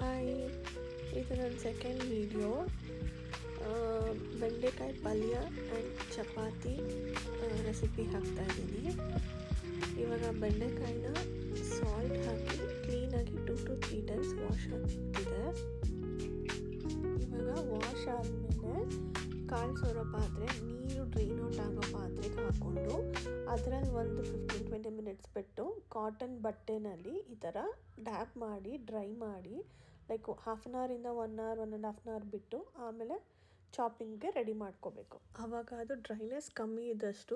Hi, ಇದು ನನ್ನ second video. ಬೆಂಡೆಕಾಯಿ ಪಲ್ಯ ಆ್ಯಂಡ್ ಚಪಾತಿ ರೆಸಿಪಿ ಹಾಕ್ತಾಯಿದ್ದೀನಿ. ಇವಾಗ ಬೆಂಡೆಕಾಯಿನ ಸಾಲ್ಟ್ ಹಾಕಿ ಕ್ಲೀನಾಗಿ 2 to 3 ಟೈಮ್ಸ್ ವಾಶ್ ಆಗ್ತಿದೆ. ಇವಾಗ ವಾಶ್ ಆದಮೇಲೆ ಕಾಯಿಸೋರೋ ಪಾತ್ರೆ, ನೀರು ಡ್ರೈನ್ ಔಟ್ ಆಗೋ ಪಾತ್ರೆಗೆ ಹಾಕ್ಕೊಂಡು ಅದರಲ್ಲಿ ಒಂದು 15-20 ಮಿನಿಟ್ಸ್ ಬಿಟ್ಟು ಕಾಟನ್ ಬಟ್ಟೆನಲ್ಲಿ ಈ ಥರ ಡ್ಯಾಪ್ ಮಾಡಿ ಡ್ರೈ ಮಾಡಿ ಲೈಕ್ 1/2 ಅವರಿಂದ 1 ಅವರ್ 1.5 ಅವರ್ ಬಿಟ್ಟು ಆಮೇಲೆ ಚಾಪಿಂಗ್ಗೆ ರೆಡಿ ಮಾಡ್ಕೋಬೇಕು. ಆವಾಗ ಅದು ಡ್ರೈನೆಸ್ ಕಮ್ಮಿ ಇದ್ದಷ್ಟು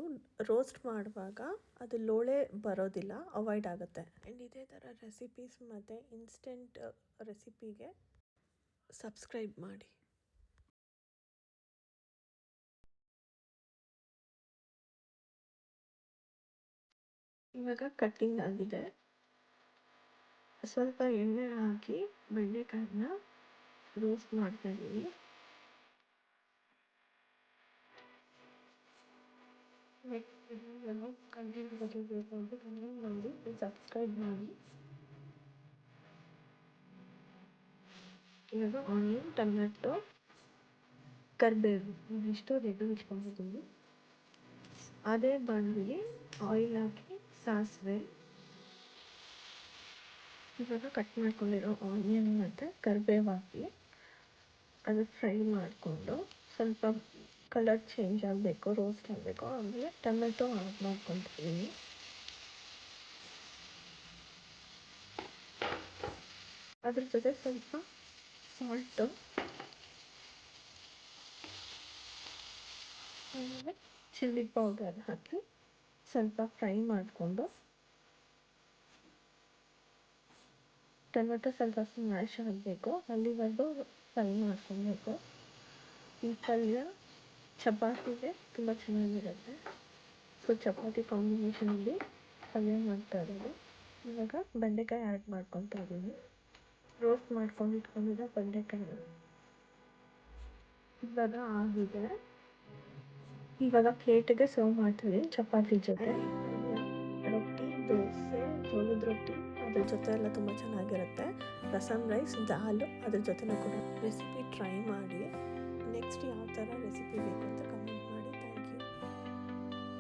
ರೋಸ್ಟ್ ಮಾಡುವಾಗ ಅದು ಲೋಳೆ ಬರೋದಿಲ್ಲ, ಅವಾಯ್ಡ್ ಆಗುತ್ತೆ. ಆ್ಯಂಡ್ ಇದೇ ಥರ ರೆಸಿಪೀಸ್ ಮತ್ತು ಇನ್ಸ್ಟೆಂಟ್ ರೆಸಿಪಿಗೆ ಸಬ್ಸ್ಕ್ರೈಬ್ ಮಾಡಿ. ಇವಾಗ ಕಟ್ಟಿಂಗ್ ಆಗಿದೆ. ಸ್ವಲ್ಪ ಎಣ್ಣೆ ಹಾಕಿ ಬೆಂಡೆಕಾಯಿನ ರೋಸ್ಟ್ ಮಾಡ್ತಾ ಇದ್ದೀನಿ. ಸಬ್ಸ್ಕ್ರೈಬ್ ಮಾಡಿ. ಇವಾಗ ಆನಿಯನ್, ಟೊಮೆಟೊ, ಕರಿಬೇವು ಇದಿಷ್ಟು ರೆಡಿ ಇಟ್ಕೊಂಡಿದ್ದೀನಿ. ಅದೇ ಬಾಣಲಿಗೆ ಆಯಿಲ್ ಹಾಕಿ ಸಾಸಿವೆ, ಇವಾಗ ಕಟ್ ಮಾಡ್ಕೊಂಡಿರೋ ಆನಿಯನ್ ಮತ್ತು ಕರಿಬೇವು ಹಾಕಿ ಅದು ಫ್ರೈ ಮಾಡಿಕೊಂಡು ಸ್ವಲ್ಪ ಕಲರ್ ಚೇಂಜ್ ಆಗಬೇಕು, ರೋಸ್ಟ್ ಆಗಬೇಕು. ಆಮೇಲೆ ಟೊಮೆಟೊ ಆಡ್ ಮಾಡ್ಕೊತೀನಿ. ಅದ್ರ ಜೊತೆ ಸ್ವಲ್ಪ ಸಾಲ್ಟು, ಆಮೇಲೆ ಚಿಲ್ಲಿ ಪೌಡರ್ ಹಾಕಿ ಸ್ವಲ್ಪ ಫ್ರೈ ಮಾಡಿಕೊಂಡು ಟೊಮೆಟೊ ಸ್ವಲ್ಪ ಸ್ಮ್ಯಾಶ್ ಆಗಬೇಕು, ಅಲ್ಲಿವರೆಗೂ ಫ್ರೈ ಮಾಡ್ಕೊಬೇಕು. ಈ ಪಲ್ಯ ಚಪಾತಿಗೆ ತುಂಬ ಚೆನ್ನಾಗಿರುತ್ತೆ. ಸೊ ಚಪಾತಿ ಕಾಂಬಿನೇಷನಲ್ಲಿ ಪಲ್ಯ ಮಾಡ್ತಾ ಇರೋದು. ಇವಾಗ ಬೆಂಡೆಕಾಯಿ ಆ್ಯಡ್ ಮಾಡ್ಕೊತಾ ಇದ್ದೀನಿ. ರೋಸ್ಟ್ ಮಾಡ್ಕೊಂಡು ಇಟ್ಕೊಂಡಿದ್ದ ಬೆಂಡೆಕಾಯಿ ಇವಾಗ ಆಗಿದೆ. ಇವಾಗ ಪ್ಲೇಟಿಗೆ ಸರ್ವ್ ಮಾಡ್ತೀವಿ ಚಪಾತಿ ಜೊತೆ. ರೊಟ್ಟಿ, ದೋಸೆ, ಜೋಳದ ರೊಟ್ಟಿ ಅದ್ರ ಜೊತೆ ಎಲ್ಲ ತುಂಬ ಚೆನ್ನಾಗಿರುತ್ತೆ. ರಸಮ್ ರೈಸ್, ದಾಲು ಅದ್ರ ಜೊತೆನೂ ಕೂಡ ರೆಸಿಪಿ ಟ್ರೈ ಮಾಡಿ. ನೆಕ್ಸ್ಟ್ ಯಾವ ಥರ ರೆಸಿಪಿ ಬೇಕು ಅಂತ ಕಮೆಂಟ್